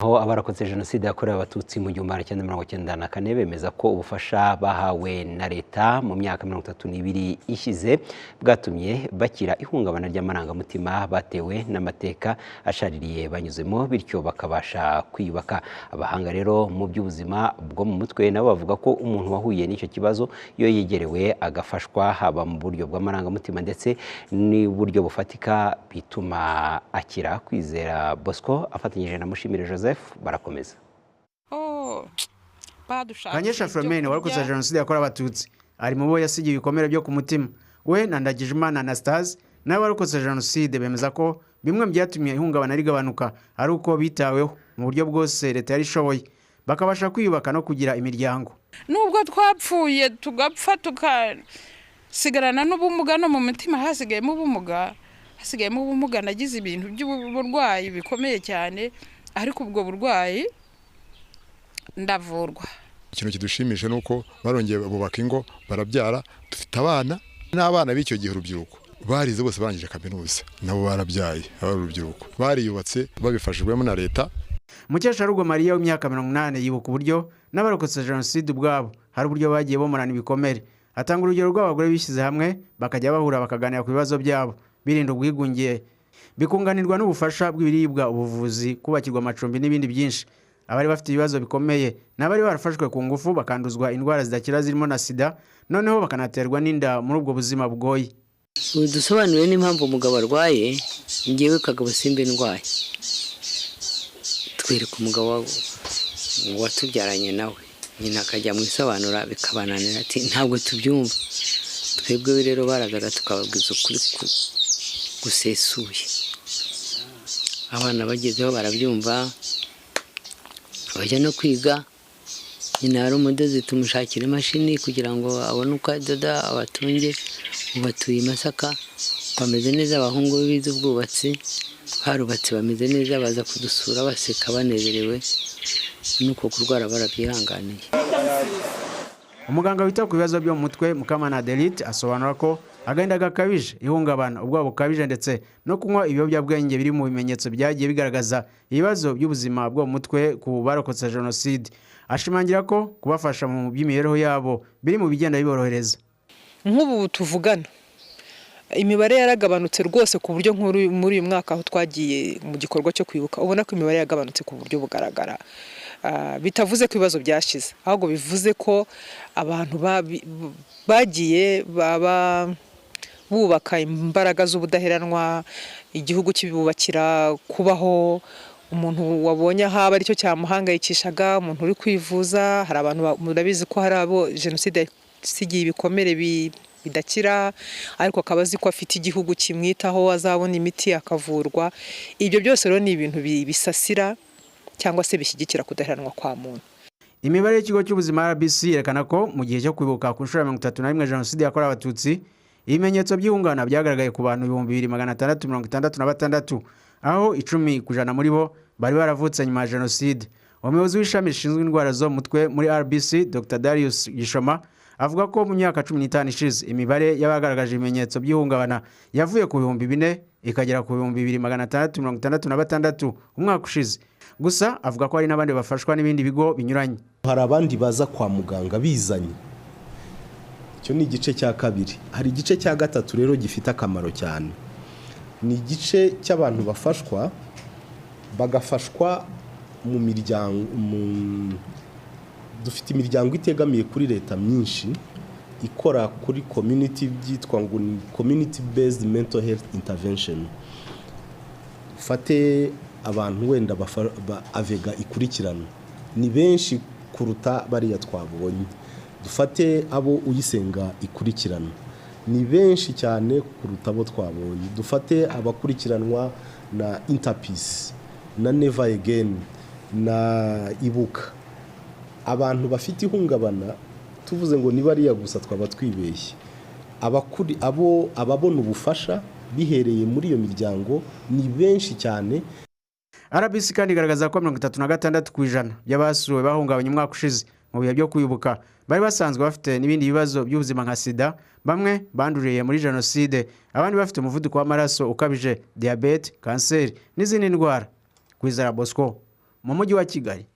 aho abarokotse jenoside yakorewe abatutsi mu 1994 bemeza ko ubufasha bahawe na leta mu myaka 32 ishize bwatumye bakira ihungabana ry'amarangamutima batewe n'amateka ashaririye banyuzemo bityo bakabasha kwiyubaka. Abahanga rero mu by'ubuzima bwo mu mutwe nabo bavuga ko umuntu wahuye n'icyo kibazo iyo yegerewe agafashwa haba mu buryo bw'amarangamutima ndetse n'uburyo bufatika bituma akira. Kwizera Bosco afatanyije na Mushimire Joseph barakomeza. Kanyesha Fromene wakoze jenoside yakorewe abatutsi ari mu bo yasigiye ibikomere byo ku mutima. We na Ndagijimana Anastase nabo bakoze jenoside bemeza ko bimwe byatumye ihungabana rigabanuka ari uko bitaweho mu buryo bwose leta yari ishoboye bakabasha kwiyubaka no kugira imiryango. Nubwo twapfuye tugapfa tukasigarana n'ubumuga no mu mutima hasigayemo ubumuga nagize ibintu by'uburwayi bikomeye cyane ariko ubwo burwayi ndavurwa. Ikintu kidushimije nuko barongeye bubaka ingo barabyara dufite abana n'abana b'icyo gihe urubyiruko barize bose barangije kaminuza nabo barabyaye urubyiruko bariyubatse babifashijwemo na leta. Mukesharugo Maria w'imyaka 80 yibuka uburyo n'abarokotse jenoside ubwabo hari uburyo bagiye bomorana ibikomere. Atanga urugero rw'abagore bishyize hamwe bakajya bahura bakaganira ku bibazo byabo birinda ubwigunge bikunganirwa n'ubufasha bw'ibiribwa, ubuvuzi, kubakirwa amacumbi n'ibindi byinshi. Abari bafite ibibazo bikomeye n'abari barafashwe ku ngufu bakanduzwa indwara zidakira zirimo na sida noneho bakanaterwa n'inda muri ubwo buzima bugoye. Dusobanuriwe n'impamvu umugabo arwaye ngewe Kagabo Simba ndwaye. Twereka umugabo watubyaranye nawe nyina akajya mu isobanura bikabananira ati ntabwo tubyumva. Twebwe rero barazaga tukababwiza ukuri gusesuye. Abana bagezeho barabyumva bajya no kwiga. Nyina ari umudozi tumushakira imashini kugira ngo abone uko adoda abatunge. Batuye Masaka bameze neza, abahungu bize ubwubatsi barubatse bameze neza, baza kudusura baseka banezerewe nuko kurwara barabyihanganiye. Umuganga wita ku bibazo byo mu mutwe Mukamana Delite asobanura ko agahinda gakabije, ihungabana, ubwoba bukabije ndetse no kunywa ibiyobyabwenge biri mu bimenyetso byagiye bigaragaza ibibazo by'ubuzima bwo mu mutwe ku barokotse jenoside. Ashimangira ko kubafasha mu by'imibereho yabo biri mu bigenda biborohereza. Nk'ubu tuvugana imibare yaragabanutse rwose ku buryo muri uyu mwaka aho twagiye mu gikorwa cyo kwibuka ubona ko imibare yagabanutse ku buryo bugaragara. Bitavuze ko ibibazo byashize ahubwo bivuze ko abantu bagiye bubaka imbaraga z'ubudaheranwa, igihugu kibubakira kubaho. Umuntu wabonye haba aricyo cyamuhangayikishaga, umuntu uri kwivuza. Hari abantu murabizi ko hari abo jenoside sigiye ibikomere bidakira ariko akabazi ko afite igihugu kimwitaho azabona imiti akavurwa. Ibyo byose rero ni ibintu bisasira cyangwa se bishyigikira kudaheranwa kwa muntu. Imibare y'ikigo cy'ubuzima RBC yerekana ko mu gihe cyo kwibuka ku nshuro ya 31 jenoside yakorewe abatutsi ibimenyetso by'ihungabana byagaragaye ku bantu 2666 aho 10% muri bo bari baravutse nyuma ya jenoside. Umuyobozi w'ishami rishinzwe indwara zo mu mutwe muri RBC Dr Darius Gishoma avuga ko mu myaka 15 ishize imibare y'abagaragaje ibimenyetso by'ihungabana yavuye ku 4000 ikagera ku 2666 umwaka ushize. Gusa avuga ko hari n'abandi bafashwa n'ibindi bigo binyuranye. Hari abandi baza kwa muganga bizanye. Icyo ni igice cya kabiri. Hari igice cya gatatu rero gifite akamaro cyane. Ni igice cy'abantu bafashwa bagafashwa mu miryango dufite imiryango itegamiye kuri leta myinshi ikora kuri community byitwa ngo community based mental health intervention. Fate abantu wenda avega ikurikirana ni benshi kuruta bariya twabonye. Dufate abo uyisenga ikurikirana ni benshi cyane kuruta abo twabonye. Dufate abakurikiranwa na Interpeace na Never Again na Ibuka. Abantu bafite ihungabana tuvuze ngo ni bariya gusa twaba twibeshye. Ababona ubufasha bihereye muri iyo miryango ni benshi cyane. RBC kandi igaragaza ko 36% y'abasuwe bahungabanye umwaka ushize mu bihe byo kwibuka bari basanzwe bafite n'ibindi bibazo by'ubuzima nka sida, bamwe banduriye muri jenoside, abandi bafite umuvuduko w'amaraso ukabije, diabete, kanseri n'izindi ndwara. Kwizera Bosco mu mujyi wa Kigali.